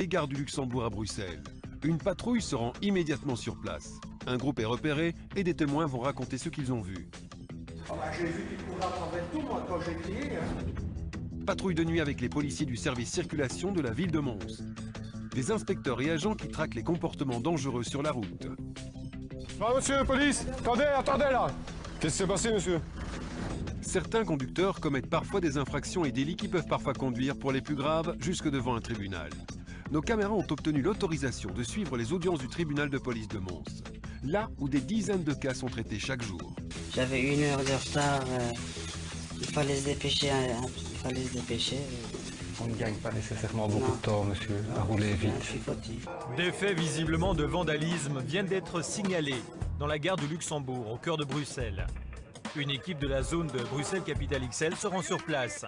et gare du Luxembourg à Bruxelles. Une patrouille se rend immédiatement sur place. Un groupe est repéré et des témoins vont raconter ce qu'ils ont vu. J'ai vu qu'il courait à travers tout, moi, quand j'ai crié. Patrouille de nuit avec les policiers du service circulation de la ville de Mons. Des inspecteurs et agents qui traquent les comportements dangereux sur la route. Ah, monsieur, police! Attendez là! Qu'est-ce qui s'est passé, monsieur? Certains conducteurs commettent parfois des infractions et délits qui peuvent parfois conduire, pour les plus graves, jusque devant un tribunal. Nos caméras ont obtenu l'autorisation de suivre les audiences du tribunal de police de Mons, là où des dizaines de cas sont traités chaque jour. J'avais 1 heure de retard, il fallait se dépêcher, On ne gagne pas nécessairement beaucoup de temps, monsieur, à rouler vite. Je suis fatigué. Des faits visiblement de vandalisme viennent d'être signalés dans la gare du Luxembourg, au cœur de Bruxelles. Une équipe de la zone de Bruxelles-Capitale XL se rend sur place.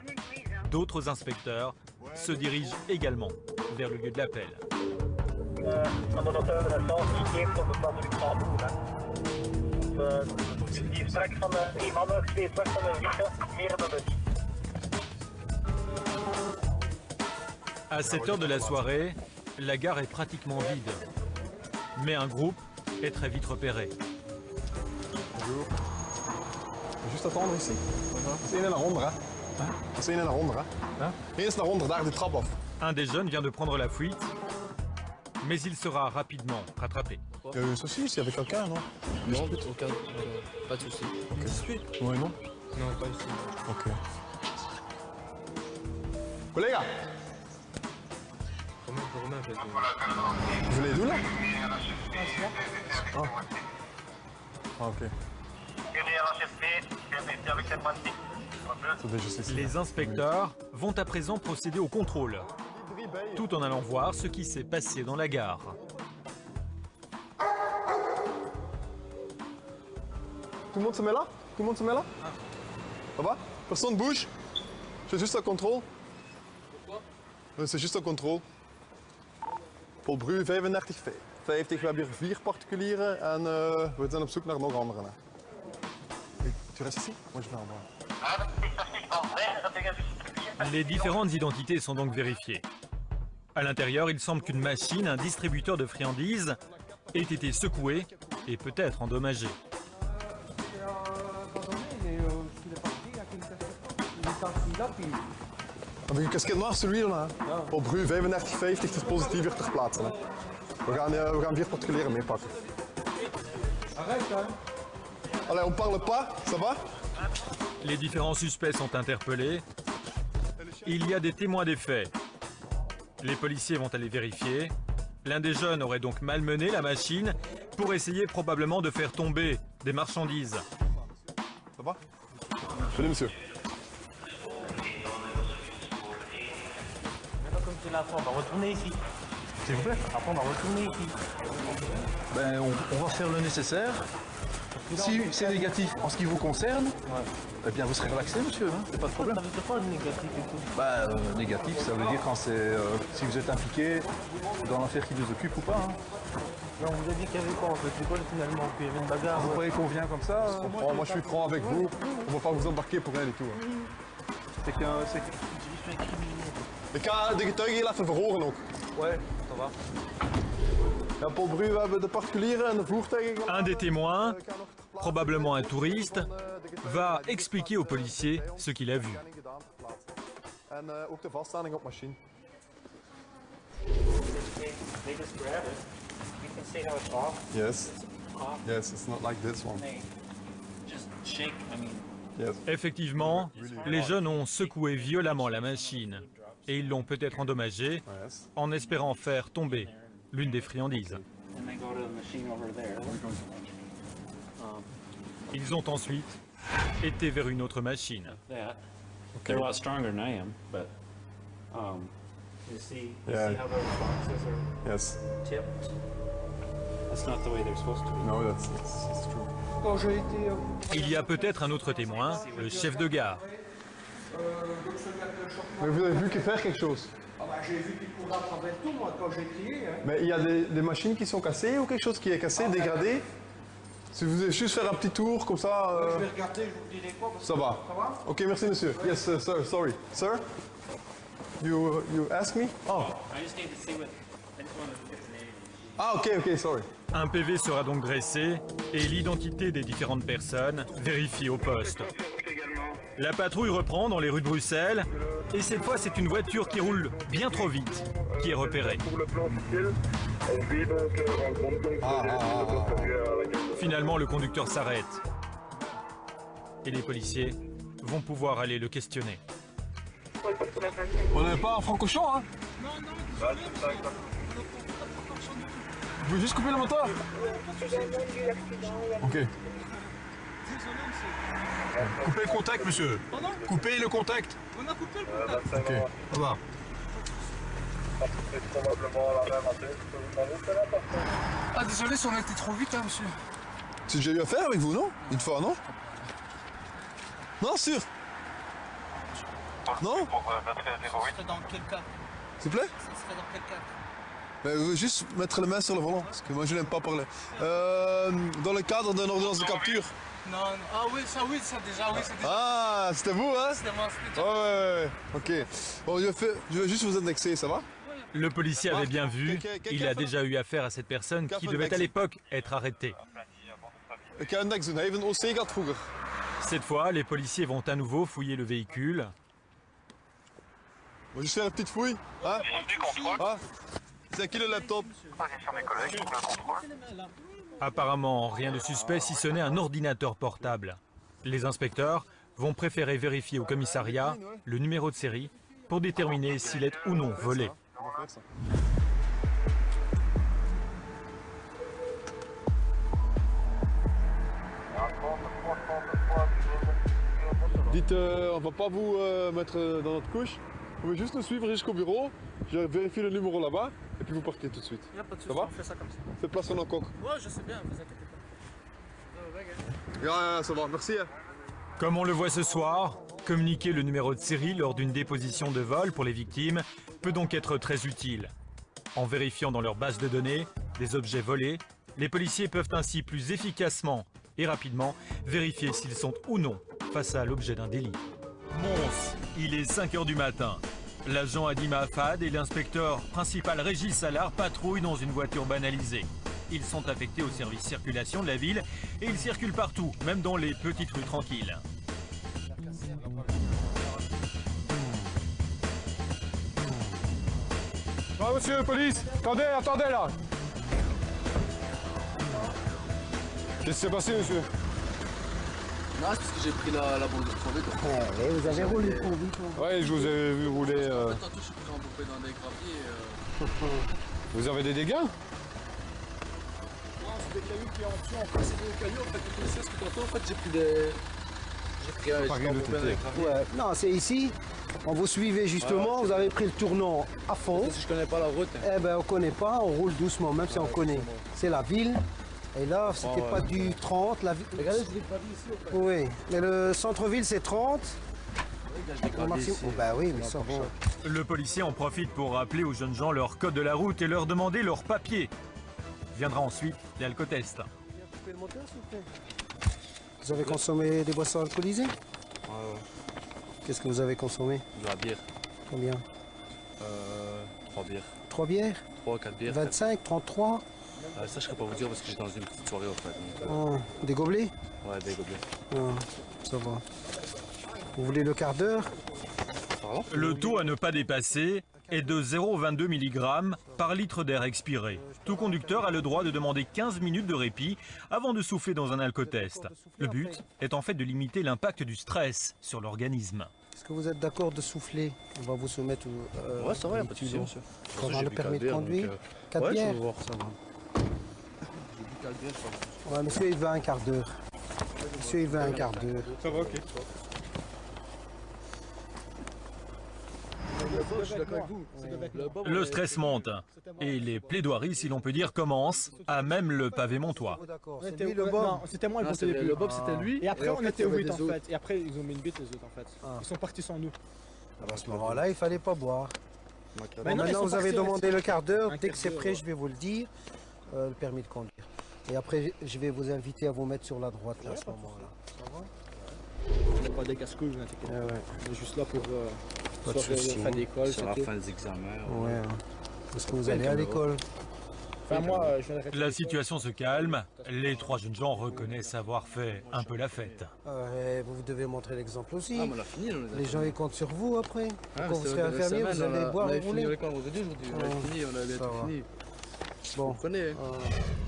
D'autres inspecteurs se dirigent également vers le lieu de l'appel. À cette heure de la soirée, la gare est pratiquement vide. Mais un groupe est très vite repéré. Bonjour. Juste attendre ici. C'est een naar onder, hè? C'est een naar onder, hè? Eerst naar onder, daar de trap af. Un des jeunes vient de prendre la fuite, mais il sera rapidement rattrapé. Il y a eu un souci ici avec quelqu'un, non? Non, aucun. Pas de souci. Ok. Ouais, non? Non, pas ici. Ok. Collega! Romain, peut-être. Vous voulez d'où là? Ah, ok. Les inspecteurs vont à présent procéder au contrôle, tout en allant voir ce qui s'est passé dans la gare. Tout le monde se met là? Tout le monde se met là? Ça va? Personne bouge? C'est juste un contrôle. Pourquoi? C'est juste un contrôle. Paul Bru, 35,50. We hebben hier 4 particulieren en we zijn op zoek naar nog anderen. Tu restes ici? Moi je vais en bas. Les différentes identités sont donc vérifiées. À l'intérieur, il semble qu'une machine, un distributeur de friandises, ait été secouée et peut-être endommagée. Heb je een casquette noir, celui-là? Paul Bru, 35,50, het is positief hier ter plaatse. Hè. We gaan 4 particulieren meepakken. Allez, on parle pas, ça va? Les différents suspects sont interpellés. Il y a des témoins des faits. Les policiers vont aller vérifier. L'un des jeunes aurait donc malmené la machine pour essayer probablement de faire tomber des marchandises. Ça va? Venez, monsieur. On va retourner ici. S'il vous plaît. Après, on va retourner ici. Ben, on va faire le nécessaire. Si c'est négatif en ce qui vous concerne, eh bien vous serez relaxé, monsieur, hein, c'est pas de problème. Ça veut dire quoi le négatif et tout? Bah, négatif, ça veut dire quand c'est si vous êtes impliqué dans l'affaire qui vous occupe ou pas. Hein. Non, on vous a dit qu'il y avait quoi en fait? C'est quoi finalement? Qu'il y avait une bagarre? Vous croyez qu'on vient comme ça? Oh, moi je suis franc avec vous. On va pas vous embarquer pour rien du tout. Hein. C'est que... Ik ga de getuigen heel even verhoren ook. Ouais, ça va. Ja, Paul Bru, we hebben de particulieren en de voertuigen. Un des témoins, probablement un touriste, va expliquer aux policiers ce qu'il a vu. En ook de vaststelling op machine. Yes. Yes, it's not like this one. Yes. Effectivement, les jeunes ont secoué violemment la machine et ils l'ont peut-être endommagée en espérant faire tomber l'une des friandises. Ils ont ensuite été vers une autre machine. They're a lot stronger than I am, but You see Yeah. how the boxes are Yes. tipped? that's not the way they're supposed to be. No, that's true. Quand j'ai été... Il y a peut-être un autre témoin, le chef de gare. Mais vous avez vu qu'il faire quelque chose? j'ai vu qu'il courait à travers tout, moi, quand j'ai crié. Hein. Mais il y a des machines qui sont cassées ou quelque chose qui est cassé, dégradé? Si vous voulez juste faire un petit tour comme ça... Je vais regarder, je vous dirai quoi. Ça va. Ça va? Ok, merci monsieur. Yes, sir, sorry. Sir? You ask me? Oh. I just need to see what Ah, ok, sorry. Un PV sera donc dressé et l'identité des différentes personnes vérifiée au poste. La patrouille reprend dans les rues de Bruxelles et cette fois c'est une voiture qui roule bien trop vite qui est repérée. Finalement le conducteur s'arrête et les policiers vont pouvoir aller le questionner. On n'est pas en francochon, hein? Non. Vous pouvez juste couper le moteur? Ok. Coupez le contact, monsieur. Pardon? Coupez le contact. On a coupé le contact. Ok, ça va. Ah désolé si on a été trop vite, hein, monsieur. C'est déjà eu affaire avec vous, non? Une fois, non? Non, sûr? Non? Ce serait dans quel cas? S'il vous plaît? Ce serait dans quel cas? Juste mettre les mains sur le volant, parce que moi je n'aime pas parler. Dans le cadre d'une ordonnance de capture. Non. Ah oui, ça déjà, oui, c'est déjà. Ah, c'était vous, hein? C'était moi, c'était déjà. Ouais. Ok. Bon, je vais juste vous annexer, ça va? Le policier avait bien vu, il a déjà eu affaire à cette personne qui devait à l'époque être arrêtée. Ik ga een niks doen, hij heeft een OC gehad vroeger. Cette fois, les policiers vont à nouveau fouiller le véhicule. On va juste faire une petite fouille. Hein? Ah, c'est à qui le laptop? Apparemment, rien de suspect si ce n'est un ordinateur portable. Les inspecteurs vont préférer vérifier au commissariat le numéro de série pour déterminer s'il est ou non volé. Dites, on va pas vous mettre dans notre couche. Vous pouvez juste nous suivre jusqu'au bureau. Je vérifie le numéro là-bas et puis vous partez tout de suite. Y a pas de Ça souci, va? on fait ça comme ça. C'est place en coq. Ouais, je sais bien, vous inquiétez pas. Ça va, merci. Comme on le voit ce soir, communiquer le numéro de série lors d'une déposition de vol pour les victimes peut donc être très utile. En vérifiant dans leur base de données des objets volés, les policiers peuvent ainsi plus efficacement et rapidement vérifier s'ils sont ou non face à l'objet d'un délit. Mons, il est 5 h du matin. L'agent Adima Affad et l'inspecteur principal Régis Salard patrouillent dans une voiture banalisée. Ils sont affectés au service circulation de la ville et ils circulent partout, même dans les petites rues tranquilles. Ah, monsieur, police, attendez là. Qu'est-ce qui s'est passé, monsieur? Non, c'est parce que j'ai pris la bande de crever. Ouais, vous avez roulé trop vite. Ouais, je vous ai vu rouler. Tantôt, je suis pris embourbé dans des graviers. Vous avez des dégâts? Non, c'est des cailloux qui en tuent. En fait, c'est des cailloux. En fait, le policier, ce que tantôt, en fait, j'ai pris des. J'ai pris Pas rien de embourbé dans des graviers. Ouais, non, c'est ici. On vous suivait justement, vous avez pris le tournant à fond. Si je connais pas la route. Eh ben, on connaît pas, on roule doucement, même si on connaît. C'est la ville. Et là, c'était pas du 30. La ville. Regardez, je l'ai pas vu ici. En fait. Oui, mais le centre-ville, c'est 30. Regarde, je l'ai gravé ici. Oh, bah oui, mais ça va. Le policier en profite pour rappeler aux jeunes gens leur code de la route et leur demander leurs papiers. Viendra ensuite l'alcotest. Vous avez consommé des boissons alcoolisées? Ouais. Qu'est-ce que vous avez consommé? De la bière. Combien? 3 bières. 3 bières? 3, 4 bières. 25, 33? Ça, je ne peux pas vous dire parce que j'étais dans une petite soirée, en fait. Donc, Des gobelets? ouais, des gobelets. Ça va. Vous voulez le quart d'heure? Pardon? Le taux à ne pas dépasser est de 0,22 mg par litre d'air expiré. Tout conducteur a le droit de demander 15 minutes de répit avant de souffler dans un alcotest. Le but est en fait de limiter l'impact du stress sur l'organisme. Est-ce que vous êtes d'accord de souffler? On va vous soumettre Ouais, ça va, y a pas de souci, monsieur. Pour avoir le permis de conduire? 4 Ouais, bières? je vais voir, ça va. J'ai dit 4 bières, ça va. Ouais, monsieur, il veut un quart d'heure. Monsieur, il veut un quart d'heure. Ça va, ok. Le stress monte et les plaidoiries, si l'on peut dire, commencent à même le pavé montois. C'est lui le bon. C'était moi le Non, bossait le Bob, c'était lui. Et après, en on fait, était il y avait 8 des en autres. fait. Et après, ils ont mis une bite les autres en fait. Ah. Ils sont partis sans nous. À ce moment-là, il fallait pas boire. Mais Bon, non, ils maintenant, sont vous avez partis, demandé ouais. le quart d'heure. Un Dès que quart c'est d'heure, prêt, ouais. je vais vous le dire. Le permis de conduire. Et après, je vais vous inviter à vous mettre sur la droite là, à ce moment-là. Ça va? On n'est pas des casse-couilles, vous inquiétez pas. Ouais. On est juste là pour Pas de soit souci. la fin d'école, Sur la c'est tout. fin des examens. Ouais. Est-ce que vous allez à l'école? Enfin, moi, je viens d'arrêter La l'école. situation se calme. Les trois jeunes gens reconnaissent avoir fait un peu la fête. Vous devez montrer l'exemple aussi. Ah, mais on a fini, on Les gens ils comptent sur vous après. Ah, Quand vous serez infirmier, vous allez boire, vous voulez. On avait fini, on avait fini, on avait Ça bientôt va. fini. Bon. Vous comprenez, hein.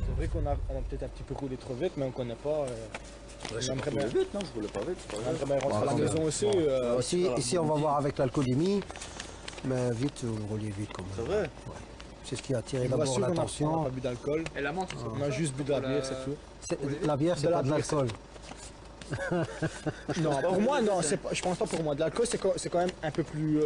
C'est vrai qu'on a peut-être un petit peu roulé trop vite, mais on connaît pas. Ouais, on aimerait bien vite, non, je voulais pas vite. on aimerait bien rentrer à la Bon, maison aussi. Ici, on va voir avec l'alcoolémie. Mais vite, vous roulez vite quand même. C'est vrai. C'est ce qui a attiré Je vous d'abord rassure, on n'a l'attention. pas bu d'alcool. Et la menthe, On a juste bu de la bière, c'est tout. La bière, c'est De la pas de bière, l'alcool. Non, pour moi, non, je pense pas pour moi. De l'alcool, c'est quand même un peu plus.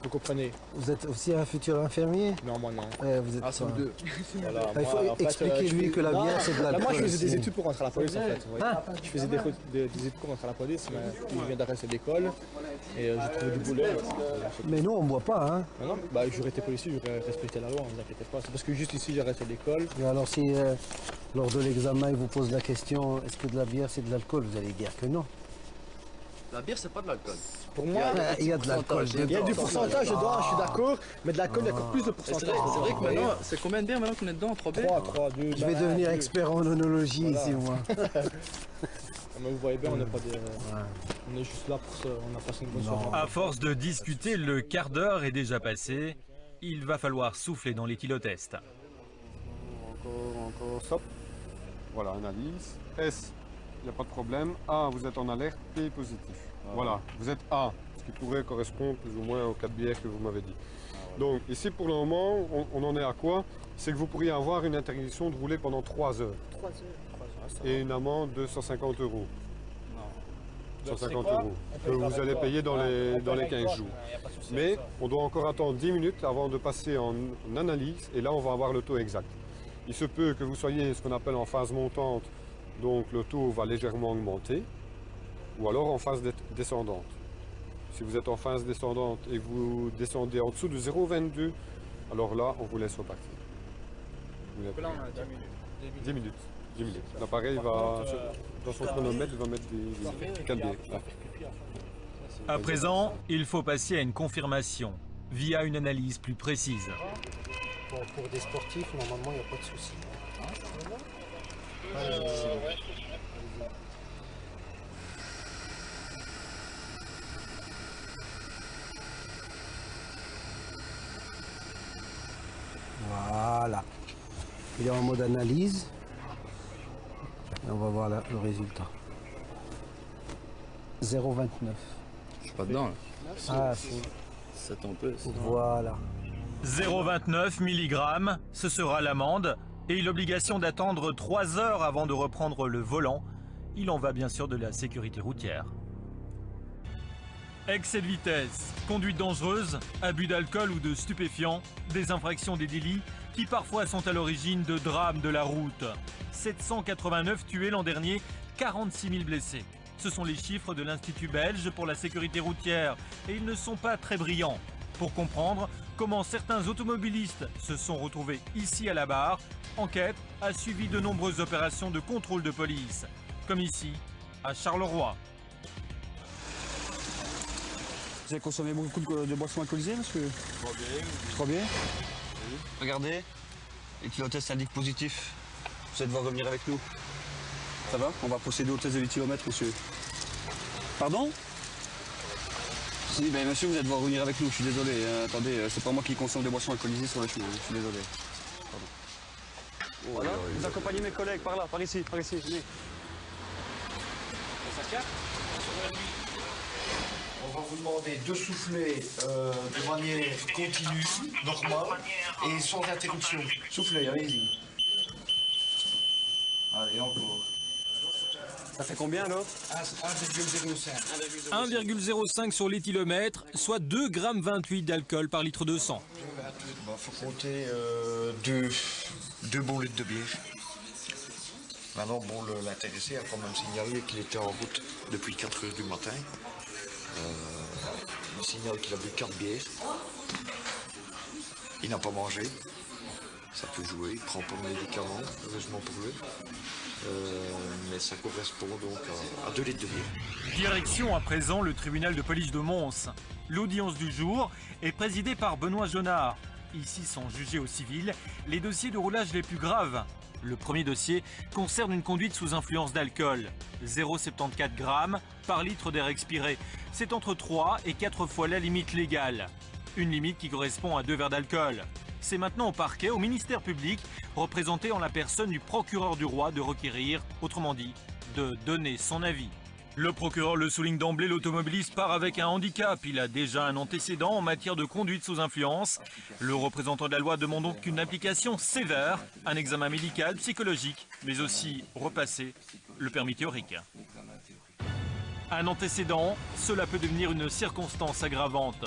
Vous comprenez? Vous êtes aussi un futur infirmier? Non, moi non. Vous êtes Ah, c'est nous deux. Voilà, Il faut moi, en fait, expliquer-lui que la non, bière, c'est de là, l'alcool. moi, je faisais des aussi. études pour rentrer à la police en fait. oui. Hein? Je faisais des études pour rentrer à la police, mais je viens d'arrêter l'école et j'ai trouvé du boulot. Mais nous, on ne boit pas, hein? Non, non, bah, j'aurais été policier, j'aurais respecté la loi, ne vous inquiétez pas. C'est parce que juste ici, j'ai arrêté l'école. Et alors, si lors de l'examen, il vous pose la question est-ce que de la bière, c'est de l'alcool? Vous allez dire que non. La bière, c'est pas de l'alcool. Pour moi, Il y a de l'alcool. il y a du pourcentage dedans, je suis d'accord, mais de l'alcool, il y a encore plus de C'est pourcentage. vrai que maintenant, c'est combien de bières maintenant qu'on est dedans? 3 bières? 3, 2, Je vais devenir expert en onologie ici, moi. Mais vous voyez bien, on n'est pas des. On est juste là pour ça, on a passé une bonne soirée. À force de discuter, le quart d'heure est déjà passé. Il va falloir souffler dans l'éthylotest. Encore, stop. Voilà, analyse. S, il n'y a pas de problème. A, vous êtes en alerte. P, positif. Voilà, vous êtes A, ce qui pourrait correspondre plus ou moins aux 4 bières que vous m'avez dit. Donc ici pour le moment, on en est à quoi? C'est que vous pourriez avoir une interdiction de rouler pendant 3 heures. 3 heures. Et une amende de 150 €. C'est 150 quoi? € que vous allez payer dans les 15 jours. Mais on doit encore attendre 10 minutes avant de passer en analyse et là on va avoir le taux exact. Il se peut que vous soyez ce qu'on appelle en phase montante, donc le taux va légèrement augmenter, ou alors en phase descendante. Si vous êtes en phase descendante et vous descendez en dessous de 0,22, alors là on vous laisse repartir. Là, on a 10 minutes. 10 minutes. 10 minutes. L'appareil va, dans son chronomètre, va mettre des 4 bières. À présent, il faut passer à une confirmation via une analyse plus précise. Bon, pour des sportifs, normalement, il n'y a pas de souci. Voilà. Il est en mode analyse. Et on va voir le résultat. 0,29. Je suis pas dedans, là. Ah, C'est un peu. voilà. 0,29 mg, ce sera l'amende et l'obligation d'attendre 3 heures avant de reprendre le volant. Il en va bien sûr de la sécurité routière. Excès de vitesse, conduite dangereuse, abus d'alcool ou de stupéfiants, des infractions des délits qui parfois sont à l'origine de drames de la route. 789 tués l'an dernier, 46 000 blessés. Ce sont les chiffres de l'Institut belge pour la sécurité routière et ils ne sont pas très brillants. Pour comprendre comment certains automobilistes se sont retrouvés ici à la barre, Enquête a suivi de nombreuses opérations de contrôle de police, comme ici à Charleroi. Vous avez consommé beaucoup de boissons alcoolisées, monsieur? Trop bien. Regardez, l'éthylotest indique positif. Vous allez devoir revenir avec nous. Ça va? On va procéder au test de l'éthylomètre, monsieur. Pardon? Si, ben monsieur, vous allez devoir revenir avec nous, je suis désolé. Attendez, c'est pas moi qui consomme des boissons alcoolisées sur le chemin, je suis désolé. Pardon. Voilà, vous accompagnez mes collègues par là, par ici, venez. On va vous demander de souffler de manière continue, normale et sans interruption. Soufflez, allez-y. Allez, encore. Ça fait combien alors? 1,05. 1,05 sur l'éthylomètre, soit 2,28 g d'alcool par litre de sang. Il faut compter 2 bons litres de bière. Maintenant, bon, l'intéressé a quand même signalé qu'il était en route depuis 4 h du matin. Il signale qu'il a bu 4 bières. Il n'a pas mangé. Ça peut jouer. Il prend pas de médicaments, heureusement pour lui. mais ça correspond donc à 2 litres de bière. Direction à présent le tribunal de police de Mons. L'audience du jour est présidée par Benoît Jonard. Ici sont jugés au civil les dossiers de roulage les plus graves. Le premier dossier concerne une conduite sous influence d'alcool. 0,74 grammes par litre d'air expiré. C'est entre 3 et 4 fois la limite légale. Une limite qui correspond à 2 verres d'alcool. C'est maintenant au parquet, au ministère public, représenté en la personne du procureur du roi, de requérir, autrement dit, de donner son avis. Le procureur le souligne d'emblée, l'automobiliste part avec un handicap. Il a déjà un antécédent en matière de conduite sous influence. Le représentant de la loi demande donc une application sévère, un examen médical, psychologique, mais aussi repasser le permis théorique. Un antécédent, cela peut devenir une circonstance aggravante.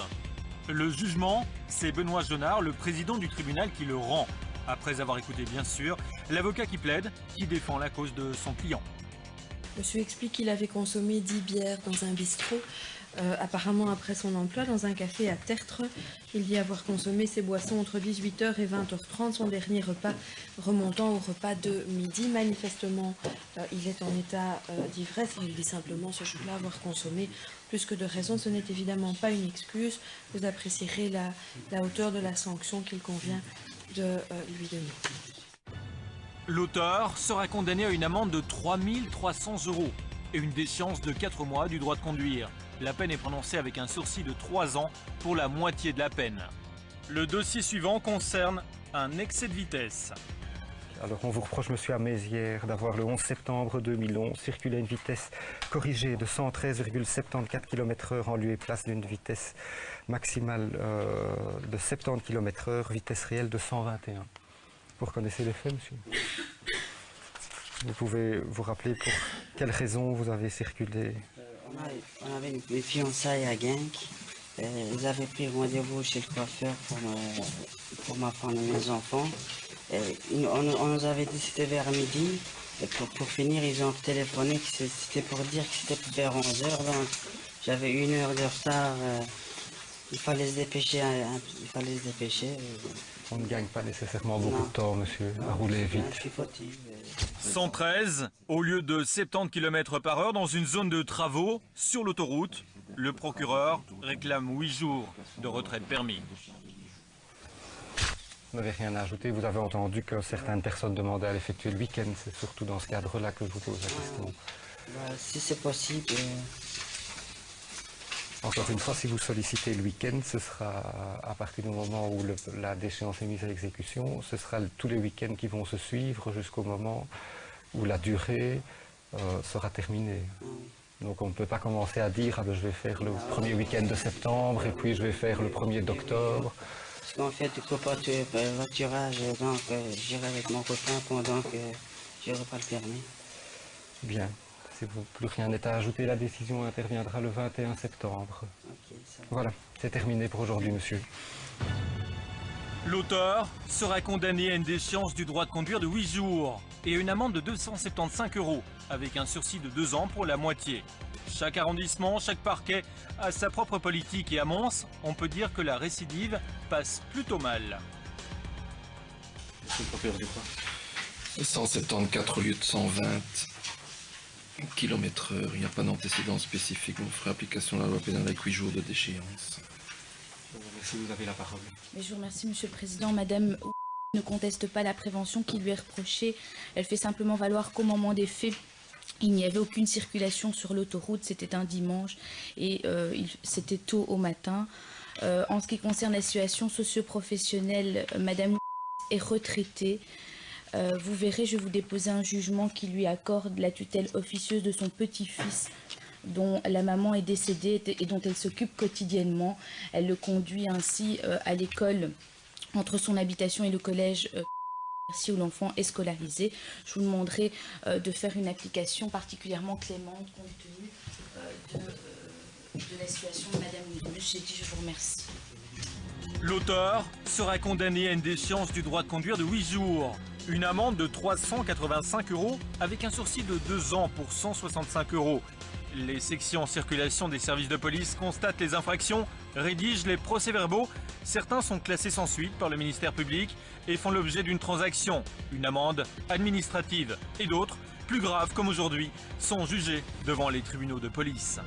Le jugement, c'est Benoît Jonard, le président du tribunal, qui le rend. Après avoir écouté, bien sûr, l'avocat qui plaide, qui défend la cause de son client. Monsieur explique qu'il avait consommé 10 bières dans un bistrot. Apparemment, après son emploi dans un café à Tertre, il dit avoir consommé ses boissons entre 18h et 20h30, son dernier repas remontant au repas de midi. Manifestement, il est en état d'ivresse. Il dit simplement ce jour-là avoir consommé plus que de raison. Ce n'est évidemment pas une excuse. Vous apprécierez la hauteur de la sanction qu'il convient de lui donner. L'auteur sera condamné à une amende de 3 300 € et une déchéance de 4 mois du droit de conduire. La peine est prononcée avec un sursis de 3 ans pour la moitié de la peine. Le dossier suivant concerne un excès de vitesse. Alors on vous reproche, monsieur Amézières, d'avoir le 11 septembre 2011 circulé à une vitesse corrigée de 113,74 km/h en lieu et place d'une vitesse maximale de 70 km/h, vitesse réelle de 121. Vous reconnaissez les faits, monsieur? Vous pouvez vous rappeler pour quelles raisons vous avez circulé? On avait une fiançailles à Genk. Ils avaient pris rendez-vous chez le coiffeur pour ma femme et mes enfants. On nous avait dit que c'était vers midi. Et pour finir, ils ont téléphoné que c'était pour dire que c'était vers 11h. Donc j'avais 1 heure de retard. Il fallait se dépêcher. On ne gagne pas nécessairement beaucoup de temps, monsieur, à rouler vite. 113 au lieu de 70 km/h dans une zone de travaux sur l'autoroute. Le procureur réclame 8 jours de retrait de permis. Vous n'avez rien à ajouter. Vous avez entendu que certaines personnes demandaient à l'effectuer le week-end. C'est surtout dans ce cadre-là que je vous pose la question. Si c'est possible. Encore une fois, si vous sollicitez le week-end, ce sera à partir du moment où la déchéance est mise à exécution, ce sera tous les week-ends qui vont se suivre jusqu'au moment où la durée sera terminée. Donc on ne peut pas commencer à dire ah ben, je vais faire le premier week-end de septembre et puis je vais faire le 1er d'octobre. Parce qu'en fait, du covoiturage, donc j'irai avec mon copain pendant que je n'aurai pas le permis. Bien. Si plus rien n'est à ajouter, la décision interviendra le 21 septembre. Voilà, c'est terminé pour aujourd'hui, monsieur. L'auteur sera condamné à une déchéance du droit de conduire de 8 jours et à une amende de 275 € avec un sursis de 2 ans pour la moitié. Chaque arrondissement, chaque parquet a sa propre politique et à Mons, on peut dire que la récidive passe plutôt mal. C'est le procureur du quoi 174 au lieu de 120 km/h. Il n'y a pas d'antécédent spécifique. On ferait application de la loi pénale avec 8 jours de déchéance. Si vous avez la parole. Mais je vous remercie, Monsieur le Président. Madame ne conteste pas la prévention qui lui est reprochée. Elle fait simplement valoir qu'au moment des faits, il n'y avait aucune circulation sur l'autoroute. C'était un dimanche et c'était tôt au matin. En ce qui concerne la situation socio-professionnelle, Madame est retraitée. Vous verrez, je vais vous déposer un jugement qui lui accorde la tutelle officieuse de son petit-fils dont la maman est décédée et dont elle s'occupe quotidiennement. Elle le conduit ainsi à l'école entre son habitation et le collège où l'enfant est scolarisé. Je vous demanderai de faire une application particulièrement clémente compte tenu de la situation de Madame Ludmus. J'ai dit, je vous remercie. L'auteur sera condamné à une déchéance du droit de conduire de 8 jours. Une amende de 385 € avec un sursis de 2 ans pour 165 €. Les sections en circulation des services de police constatent les infractions, rédigent les procès-verbaux. Certains sont classés sans suite par le ministère public et font l'objet d'une transaction, une amende administrative. Et d'autres plus graves, comme aujourd'hui, sont jugés devant les tribunaux de police.